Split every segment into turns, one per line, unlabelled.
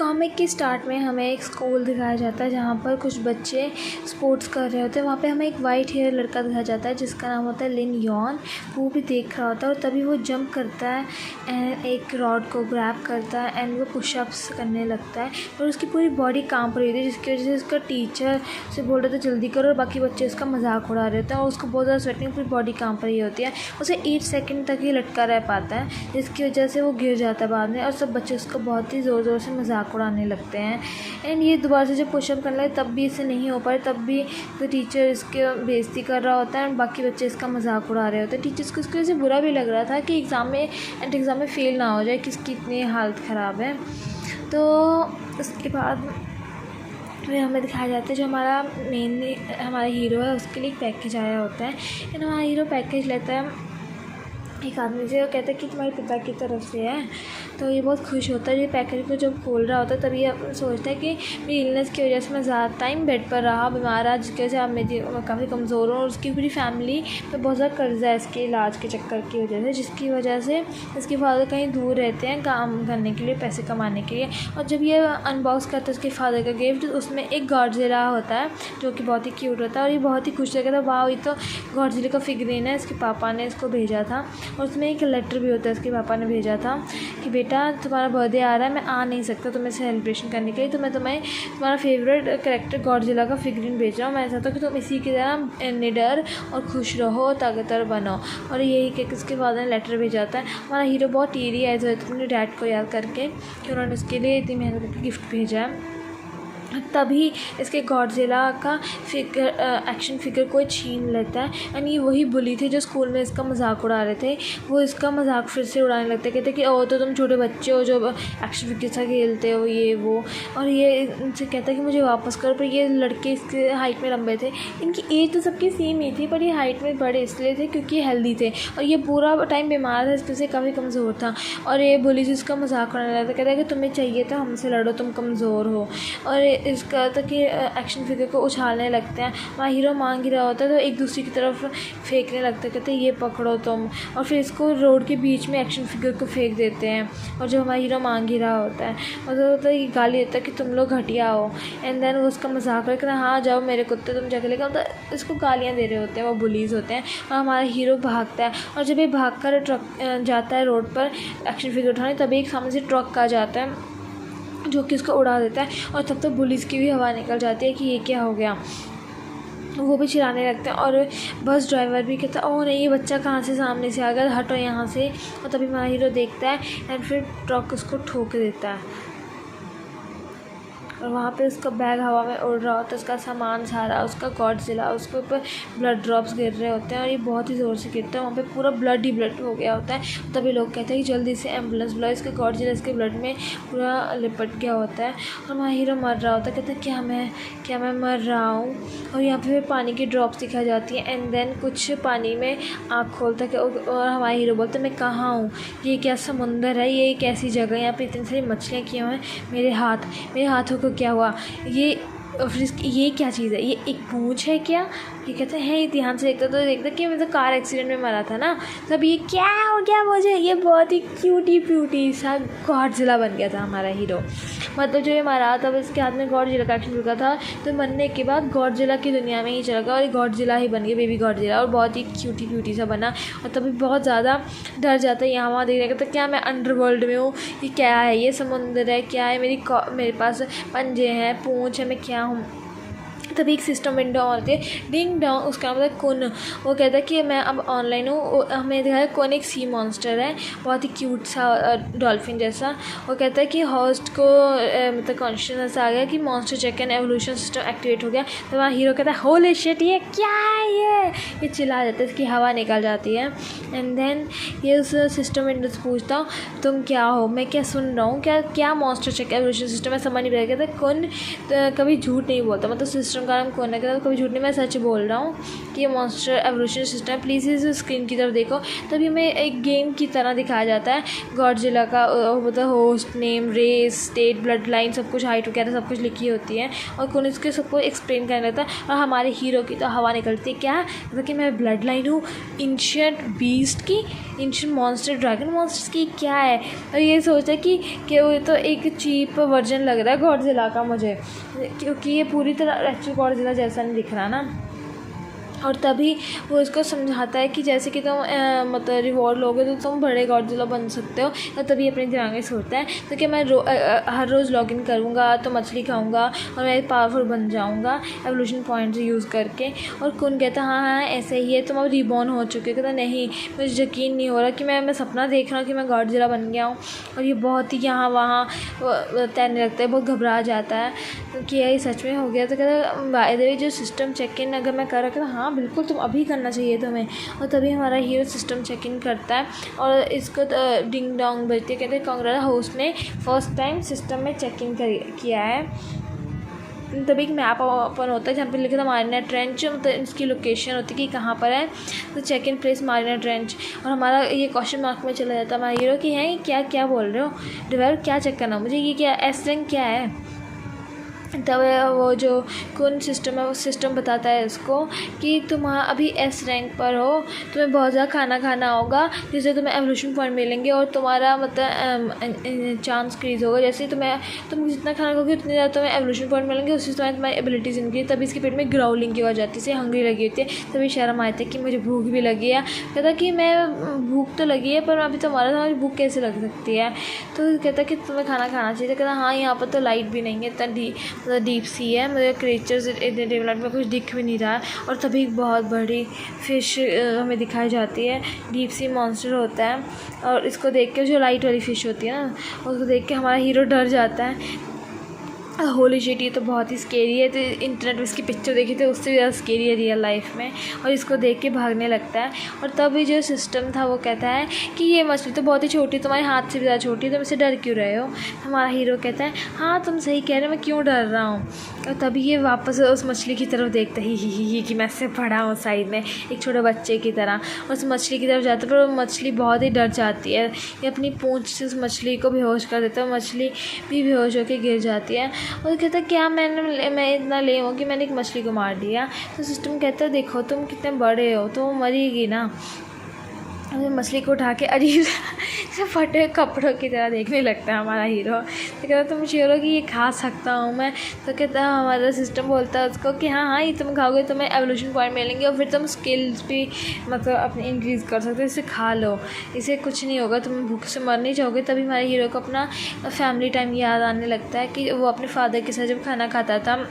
Comic के start में हमें एक स्कूल दिखाया जाता है जहाँ पर कुछ बच्चे स्पोर्ट्स कर रहे होते हैं। वहाँ पे हमें एक वाइट हेयर लड़का दिखाया जाता है जिसका नाम होता है लिन यॉन। वो भी देख रहा होता है और तभी वो जंप करता है एंड एक रॉड को ग्रैब करता है एंड वो पुशअप्स करने लगता है और उसकी पूरी बॉडी कांप रही होती है, जिसकी वजह से उसका टीचर से बोल रहे थे जल्दी करो और बाकी बच्चे उसका मजाक उड़ा रहे होते हैं और उसको बहुत ज़्यादा स्वेटिंग, पूरी बॉडी कांप रही होती है। उसे 8 सेकंड तक ही लटका रह पाता है जिसकी वजह से वो गिर जाता है बाद में और सब बच्चे उसको बहुत ही ज़ोर ज़ोर से मजाक उड़ाने लगते हैं। एंड ये दोबारा से जब पुशअप करने लगे तब भी इसे नहीं हो पाए, तब भी तो टीचर इसके बेइज्जती कर रहा होता है और बाकी बच्चे इसका मजाक उड़ा रहे होते हैं। टीचर्स को इसकी वजह से बुरा भी लग रहा था कि एग्ज़ाम में फ़ेल ना हो जाए, किसकी इतनी हालत ख़राब है। तो उसके बाद फिर हमें दिखाया जाता है जो हमारा हीरो है उसके लिए एक पैकेज आया होता है एंड हमारा हीरो पैकेज लेता है एक आदमी से, वो कहता है कि तुम्हारे पिता की तरफ से है। तो ये बहुत खुश होता है। ये पैकेज को जब खोल रहा होता है तभी ये सोचता है कि मेरी इलनेस की वजह से मैं ज़्यादा टाइम बेड पर रहा, बीमार रहा, जिसकी वजह से अब मैं काफ़ी कमज़ोर हूँ और उसकी पूरी फैमिली पे बहुत ज़्यादा कर्जा है इसके इलाज के चक्कर की वजह से, जिसकी वजह से इसके फादर कहीं दूर रहते हैं काम करने के लिए, पैसे कमाने के लिए। और जब ये अनबॉक्स करता है उसके फादर का गिफ्ट, उसमें एक गॉडजिला होता है जो कि बहुत ही क्यूट होता है और ये बहुत ही खुश लगा था, वाह ये तो गॉडजिला का फिगरीन है, इसके पापा ने इसको भेजा था। और उसमें एक लेटर भी होता है इसके पापा ने भेजा था कि बेटा तुम्हारा बर्थडे आ रहा है, मैं आ नहीं सकता तुम्हें सेलिब्रेशन करने के लिए, तो मैं तुम्हें तुम्हारा फेवरेट कैरेक्टर गॉडजिला का फिगरीन भेज रहा हूँ। मैं चाहता हूँ कि तुम इसी की तरह निडर और खुश रहो, ताकतवर बनो। और यही कि इसके फादर ने लेटर भेजा था। हमारा हीरो बहुत टीरी है तो अपने डैड को याद करके कि उन्होंने उसके लिए इतनी मेहनत करके गिफ्ट भेजा है। तभी इसके गॉडजिला का एक्शन फिगर कोई छीन लेता है एंड ये वही बुली थे जो स्कूल में इसका मजाक उड़ा रहे थे। वो इसका मजाक फिर से उड़ाने लगते, कहते कि ओ तो तुम छोटे बच्चे हो जो एक्शन फिगर से खेलते हो ये वो। और ये इनसे कहता है कि मुझे वापस करो, पर ये लड़के इसके हाइट में लंबे थे, इनकी एज तो सबकी सेम ही थी पर ये हाइट में बड़े इसलिए थे क्योंकि ये हेल्दी थे और ये पूरा टाइम बीमार था, इस वजह से काफ़ी कमज़ोर था। और ये बुली से इसका मजाक उड़ाने लगता, कहता है कि तुम्हें चाहिए था हमसे लड़ो, तुम कमज़ोर हो। और इसका तक कि एक्शन फिगर को उछालने लगते हैं। वहाँ हीरो मांग ही रहा होता है तो एक दूसरे की तरफ फेंकने लगते हैं, कहते हैं ये पकड़ो तुम, और फिर इसको रोड के बीच में एक्शन फिगर को फेंक देते हैं। और जो हमारा हीरो मांग ही रहा होता है मतलब तो ये गाली देता है कि तुम लोग घटिया हो एंड देन वो उसका मजाक करके हाँ जाओ मेरे कुत्ते तुम जाके लेकर, मतलब इसको गालियाँ दे रहे होते हैं, वो बुलीज़ होते हैं। और हमारा हीरो भागता है और जब ये भाग कर ट्रक जाता है रोड पर एक्शन फिगर उठाने, तभी एक सामने से ट्रक आ जाता है जो कि उसको उड़ा देता है और तब तक पुलिस की भी हवा निकल जाती है कि ये क्या हो गया। वो भी चिल्लाने लगते हैं और बस ड्राइवर भी कहता है ओह नहीं ये बच्चा कहाँ से सामने से आ गया, हटो यहाँ से। और तभी हमारा हीरो देखता है एंड फिर ट्रक उसको ठोक देता है और वहाँ पे उसका बैग हवा में उड़ रहा होता है, उसका सामान सारा, उसका गॉडजिला, उसके ऊपर ब्लड ड्रॉप्स गिर रहे होते हैं और ये बहुत ही ज़ोर से गिरता है, वहाँ पे पूरा ब्लड ही ब्लड हो गया होता है। तभी लोग कहते हैं कि जल्दी से एम्बुलेंस बुलाओ, इसके गॉडजिला इसके ब्लड में पूरा लिपट गया होता है और हमारा हीरो मर रहा होता है। कहता है क्या मैं मर रहा हूँ। और यहाँ पर पानी की ड्रॉप्स दिखाई जाती है एंड देन कुछ पानी में आँख खोलता है और हमारा हीरो बोलता है मैं कहाँ हूँ, ये क्या समुंदर है, ये एक ऐसी जगह, यहाँ पर इतनी सारी मछलियाँ क्यों हैं, मेरे हाथों को क्या हुआ, ये क्या चीज़ है, ये एक पूंछ है क्या। ये कहते हैं ये ध्यान से देखता कि मैं तो कार एक्सीडेंट में मरा था ना, तब ये क्या हो गया मुझे, ये बहुत ही क्यूटी प्यूटी सा गॉडजिला बन गया था हमारा हीरो। मतलब जो ये मरा तब इसके हाथ में गॉडजिला का एक्शन रुका था, तो मरने के बाद गॉडजिला की दुनिया में ही चला गया और ये गॉडजिला ही बन गया, बेबी गॉडजिला, और बहुत ही क्यूटी प्यूटी सा बना। और तभी बहुत ज़्यादा डर जाता है यहाँ वहाँ देखने का, तो क्या मैं अंडरवर्ल्ड में हूँ, ये क्या है, ये समुंदर है क्या है, मेरे पास पंजे हैं, पूँछ है, मैं क्या हूँ। तभी एक सिस्टम विंडो ऑन होती है, डिंग डोंग, उसका मतलब कुन। वो कहता है कि मैं अब ऑनलाइन हूँ। हमें दिखाया है कुन एक सी मॉन्स्टर है, बहुत ही क्यूट सा डॉल्फिन जैसा। वो कहता है कि होस्ट को मतलब कॉन्शियसनेस आ गया कि monster check and evolution system activate हो गया। तो वहाँ हीरो कहता है होली शिट ये क्या है, ये चिल्ला जाता है, इसकी हवा निकल जाती है एंड देन ये उस सिस्टम विंडो से पूछता हूँ तुम क्या हो, मैं क्या सुन रहा हूँ, क्या मॉन्स्टर चेक एवोल्यूशन सिस्टम है, समझ नहीं पड़ा। कहता है कुन कभी झूठ नहीं बोलता, मतलब सिस्टम का नाम कौन है, कहता कभी झूठ नहीं, मैं सच बोल रहा हूँ कि ये मॉन्स्टर एवोल्यूशन सिस्टम है, प्लीज़ इस स्क्रीन की तरफ देखो। तभी हमें एक गेम की तरह दिखाया जाता है गॉडजिला का मतलब host name, race, state, blood line, सब कुछ, हाइट वगैरह सब कुछ लिखी होती है और कौन इसके सबको एक्सप्लेन करने लगता है। और हमारे हीरो की तो हवा निकलती है, क्या मतलब कि मैं ब्लड लाइन हूँ एंशिएंट बीस्ट की, एंशिएंट मॉन्स्टर ड्रैगन मॉन्स्टर्स की क्या है। और ये सोचा कि वो तो एक चीप वर्जन लग रहा है गॉडजिला का मुझे, क्योंकि ये पूरी तरह एक्चुअल गॉडजिला जैसा नहीं दिख रहा ना। और तभी वो इसको समझाता है कि जैसे कि तुम मतलब रिवॉर्ड लोगे तो तुम बड़े गॉडजिला बन सकते हो। और तभी अपने दिमाग में सोचता है तो कि मैं हर रोज़ लॉगिन करूँगा तो मछली खाऊँगा और मैं पावरफुल बन जाऊँगा एवोल्यूशन पॉइंट्स यूज़ करके। और कुन कहता हाँ ऐसे ही है, तुम अब रिबॉर्न हो चुके हो। कहता नहीं, मुझे यकीन नहीं हो रहा कि मैं सपना देख रहा हूँ कि मैं गॉडजिला बन गया हूँ। और ये बहुत ही यहाँ वहाँ तैरने लगता है, बहुत घबरा जाता है कि ये सच में हो गया। तो कहता बाय द वे जो सिस्टम चेक इन अगर मैं कर रहा, कहता हाँ बिल्कुल तुम अभी करना चाहिए तुम्हें। और तभी हमारा हीरो सिस्टम चेक इन करता है और इसको डिंग डोंग बजती है। कहते हैं कांग्रेस होस्ट ने फर्स्ट टाइम सिस्टम में चेक इन किया है। तभी एक मैप ओपन होता है जहाँ पे लिखा था मारिना ट्रेंच, मतलब इसकी लोकेशन होती है कि कहाँ पर है। तो check in place Mariana trench, और हमारा ये क्वेश्चन मार्क में चला जाता है हमारा हीरो कि है क्या क्या बोल रहे हो डिवेलप, क्या चेक करना मुझे, ये क्या एस रैंक क्या है। तब वो जो कौन सिस्टम है वो सिस्टम बताता है इसको कि तुम अभी एस रैंक पर हो, तुम्हें बहुत ज़्यादा खाना खाना होगा जिससे तुम्हें एवोल्यूशन पॉइंट मिलेंगे और तुम्हारा मतलब चांस इंक्रीज होगा। जैसे तुम जितना खाना खाओगे उतने ज़्यादा तुम्हें एवोल्यूशन पॉइंट मिलेंगे, उससे तुम्हारी एबिलिटीज़ इंक्रीज। तभी इसके पेट में ग्राउलिंग की आवाज़ आती है, इसे हंग्री लगी होती है। तभी शर्म आती है कि मुझे भूख भी लगी है। कहता कि मैं भूख तो लगी है पर अभी तुम्हारी भूख कैसे लग सकती है। तो कहता कि तुम्हें खाना खाना चाहिए। कहता हाँ यहाँ पर तो लाइट भी नहीं है, इतना डीप सी है, मुझे क्रिएचर्स इतने डेवलप में कुछ दिख भी नहीं रहा है। और तभी एक बहुत बड़ी फिश हमें दिखाई जाती है, डीप सी मॉन्स्टर होता है। और इसको देख के जो लाइट वाली फ़िश होती है ना, उसको देख के हमारा हीरो डर जाता है। होली शिट, ये तो बहुत ही स्केरी है। तो इंटरनेट में इसकी पिक्चर देखी तो उससे भी ज़्यादा स्केरी है रियल लाइफ में। और इसको देख के भागने लगता है। और तभी जो सिस्टम था वो कहता है कि ये मछली तो बहुत ही छोटी, तुम्हारे हाथ से भी ज़्यादा छोटी है, तुम इससे डर क्यों रहे हो। हमारा हीरो कहता है हाँ तुम सही कह रहे हो, मैं क्यों डर रहा हूँ। और तभी ये वापस उस मछली की तरफ देखता ही कि मैं इससे पड़ा हूँ साइड में एक छोटे बच्चे की तरह। उस मछली की तरफ जाता है पर वो मछली बहुत ही डर जाती है। ये अपनी पूँछ से उस मछली को बेहोश कर देता है, मछली भी बेहोश होकर गिर जाती है। और कहता है क्या मैं इतना ले हूँ कि मैंने एक मछली को मार दिया। तो सिस्टम कहता है देखो तुम कितने बड़े हो, तो वो मरेगी ना। मछली को उठा के अजीब से फटे कपड़ों की तरह देखने लगता है हमारा हीरो। तो कहता तुम श्योर हो कि ये खा सकता हूँ मैं। तो कहता है हमारा सिस्टम बोलता है उसको कि हाँ ये तुम खाओगे तुम्हें एवोल्यूशन पॉइंट मिलेंगे और फिर तुम स्किल्स भी मतलब अपनी इंक्रीज़ कर सकते हो, इसे खा लो, इसे कुछ नहीं होगा, तुम भूख से मर नहीं जाओगे। तभी हमारे हीरो को अपना फैमिली टाइम याद आने लगता है कि वो अपने फादर के साथ जब खाना खाता था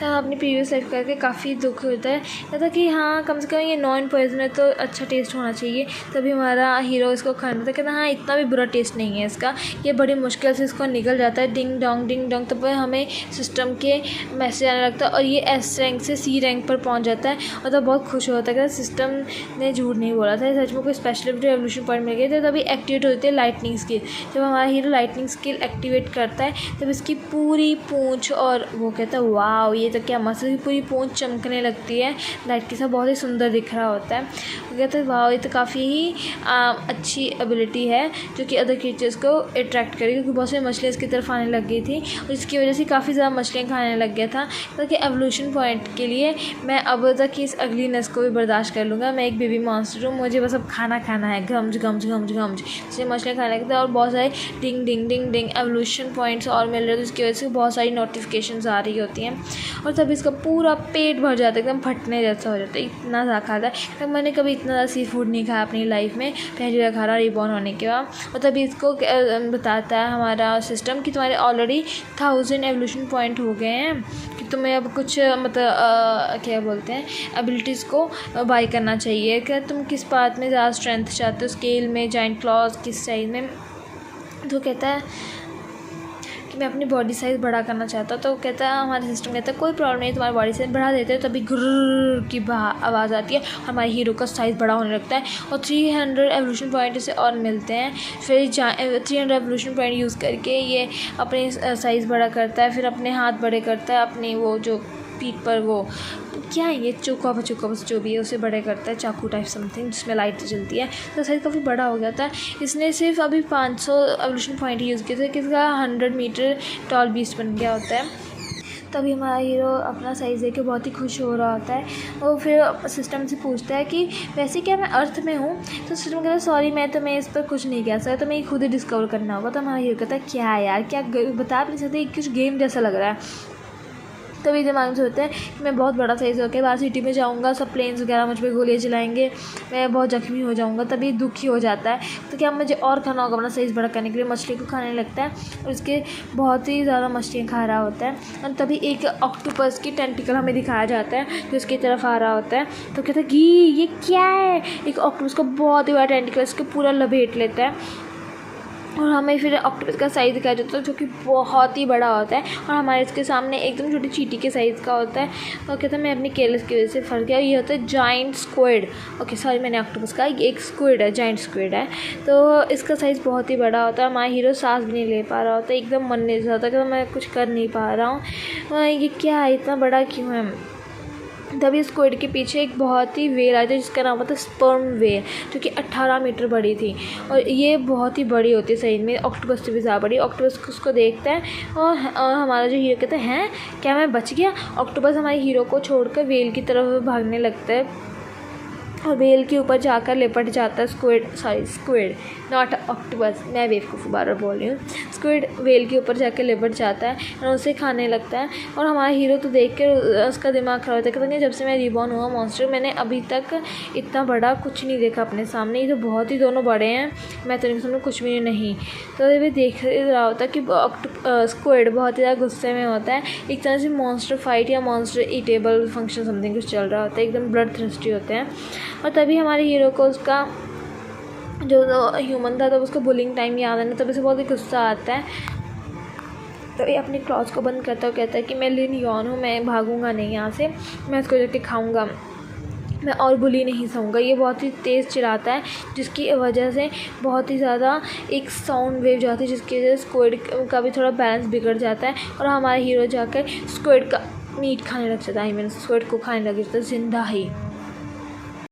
अपनी प्रीवियस लाइफ करके काफ़ी दुख होता है। कहता कि हाँ कम से कम ये नॉन पॉइजन है तो अच्छा टेस्ट होना चाहिए। तभी हमारा हीरो इसको खाना था, कहता हाँ इतना भी बुरा टेस्ट नहीं है इसका, ये बड़ी मुश्किल से इसको निकल जाता है। Ding dong. तब हमें सिस्टम के मैसेज आने लगता है और ये एस रैंक से सी रैंक पर पहुँच जाता है। और तब बहुत खुश होता है कि सिस्टम ने झूठ नहीं बोला था, सच में कोई स्पेशल एवोल्यूशन पॉइंट मिल गए थे। तभी एक्टिवेट होती है लाइटनिंग स्किल। जब हमारा हीरो लाइटनिंग स्किल एक्टिवेट करता है तब इसकी पूरी पूँछ और वो कहता है वाह ये तो क्या मस्त, पूरी पूँछ चमकने लगती है लाइट के साथ, बहुत ही सुंदर दिख रहा होता है। वो कहते हैं वाह ये तो काफ़ी ही अच्छी एबिलिटी है जो कि अदर क्रिएचर्स को अट्रैक्ट करेगी, क्योंकि बहुत सारी मछलियाँ इसकी तरफ आने लग गई थी और इसकी वजह से काफ़ी ज़्यादा मछलियाँ खाने लग गया था। ताकि एवोल्यूशन पॉइंट के लिए मैं अब तक इस अगलीनेस को भी बर्दाश्त कर लूँगा, मैं एक बेबी मॉन्स्टर हूँ, मुझे बस अब खाना खाना है, घम्ज इसलिए मछलियाँ खाने लगता है। और बहुत सारे डिंग एवोल्यूशन पॉइंट्स और मिल रहे थे, जिसकी वजह से बहुत सारी नोटिफिकेशंस आ रही होती हैं। और तब इसका पूरा पेट भर जाता है, एकदम फटने जैसा हो जाता है, इतना ज़्यादा खाता है। तब मैंने कभी इतना ज़्यादा सी फूड नहीं खाया अपनी लाइफ में, पहली बार खा रहा रिबॉर्न होने के बाद। और तभी इसको बताता है हमारा सिस्टम कि तुम्हारे ऑलरेडी 1000 एवोल्यूशन पॉइंट हो गए हैं, कि तुम्हें अब कुछ मतलब क्या बोलते हैं एबिलिटीज़ को बाई करना चाहिए। क्या तुम किस बात में ज़्यादा स्ट्रेंथ चाहते हो, स्केल में, जाइंट क्लॉज, किस साइज में। तो कहता है कि मैं अपनी बॉडी साइज़ बड़ा करना चाहता हूँ। तो कहता है हमारा सिस्टम कहता है कोई प्रॉब्लम नहीं, तुम्हारी बॉडी साइज़ बढ़ा देते हैं। तभी गुर्र की आवाज़ आती है, हमारे हीरो का साइज़ बड़ा होने लगता है और 300 एवोल्यूशन पॉइंट इसे और मिलते हैं। फिर 300 एवोल्यूशन पॉइंट यूज़ करके ये अपने साइज़ बड़ा करता है, फिर अपने हाथ बड़े करता है, अपनी वो जो पीठ पर वो क्या है ये चौका बस जो भी है उसे बड़े करता है, चाकू टाइप समथिंग जिसमें लाइट जलती है। तो साइज़ काफ़ी बड़ा हो गया था। इसने सिर्फ अभी 500 एवोल्यूशन पॉइंट यूज़ किए थे कि इसका 100 मीटर टॉल बीस्ट बन गया होता है। तभी हमारा हीरो अपना साइज़ देख के बहुत ही खुश हो रहा होता है। वो फिर सिस्टम से पूछता है कि वैसे क्या मैं अर्थ में हूँ? तो सिस्टम कहता है सॉरी मैं तुम्हें इस पर कुछ नहीं कह सकता, तुम्हें ये खुद ही डिस्कवर करना होगा। तो हमारा हीरो कहता है क्या यार, क्या बता भी नहीं सकते, कुछ गेम जैसा लग रहा है। तभी दिमाग में सोचते हैं कि मैं बहुत बड़ा साइज़ होकर बाहर सिटी में जाऊँगा, सब प्लेन्स वगैरह मुझ पर गोलियाँ चलाएंगे, मैं बहुत जख्मी हो जाऊँगा। तभी दुखी हो जाता है, तो क्या मुझे और खाना होगा अपना साइज़ बड़ा करने के लिए। मछली को खाने लगता है और उसके बहुत ही ज़्यादा मछलियाँ खा रहा होता है। और तभी एक ऑक्टोपस की टेंटिकल हमें दिखाया जाता है जो उसकी तरफ आ रहा होता है। तो कहता है कि ये क्या है? एक ऑक्टोपस को बहुत ही बड़ा टेंटिकल इसको पूरा लपेट लेता है और हमें फिर ऑक्टोपस का साइज़ दिखाया जाता है जो कि बहुत ही बड़ा होता है और हमारे इसके सामने एकदम छोटी चींटी के साइज़ का होता है। और कहता है मैं अपनी केयरलेस की वजह से फंस गया। ये होता है जाइंट स्क्विड। ओके सॉरी, मैंने ऑक्टोपस कहा, ये एक स्क्विड है, जाइंट स्क्विड है। तो इसका साइज़ बहुत ही बड़ा होता है। हमारा हीरो सांस भी नहीं ले पा रहा होता है, एकदम मरने जैसा होता है कि मैं कुछ कर नहीं पा रहा हूँ, ये क्या है, इतना बड़ा क्यों है। तभी स्क्विड के पीछे एक बहुत ही वेल आई थी जिसका नाम होता है स्पर्म वेल, जो कि 18 मीटर बड़ी थी और ये बहुत ही बड़ी होती है सही में, ऑक्टोपस से भी ज़्यादा बड़ी। ऑक्टोपस उसको देखता है और हमारा जो हीरो कहता है क्या मैं बच गया? ऑक्टोपस हमारे हीरो को छोड़कर वेल की तरफ भागने लगता है और वेल के ऊपर जाकर लिपट जाता है स्क्विड नॉट ऑक्टोपस, मैं बेवकूफ़ बार बोल रही हूँ। स्क्विड वेल के ऊपर जाकर लिपट जाता है और उसे खाने लगता है और हमारा हीरो तो देख कर उसका दिमाग खराब होता है। कहता है जब से मैं रिबॉर्न हुआ मॉन्स्टर, मैंने अभी तक इतना बड़ा कुछ नहीं देखा अपने सामने, ये तो बहुत ही दोनों बड़े हैं, मैं तो इनके सामने कुछ भी नहीं। तो ये भी देख रहा होता है कि स्क्विड बहुत ही ज़्यादा गुस्से में होता है। एक तरह से मॉन्स्टर फाइट या मॉन्स्टर ईटेबल फंक्शन समथिंग कुछ चल रहा होता है, एकदम ब्लड थ्रस्टी होते हैं। और तभी हमारे हीरो को उसका जो ह्यूमन था तब उसको बुलिंग टाइम याद आना, तब उसे बहुत ही गुस्सा आता है। तो ये अपनी क्लॉज को बंद करता हुआ कहता है कि मैं लिन यॉन हूँ, मैं भागूंगा नहीं यहाँ से, मैं इसको जाके खाऊंगा, मैं और बुली नहीं सहूँगा। ये बहुत ही तेज़ चिल्लाता है जिसकी वजह से बहुत ही ज़्यादा एक साउंड वेव जाती है जिसकी वजह से स्क्विड का भी थोड़ा बैलेंस बिगड़ जाता है और हमारा हीरो जाकर स्क्विड का मीट खाने लग जाता है। स्क्विड को खाने लग जाता है जिंदा ही।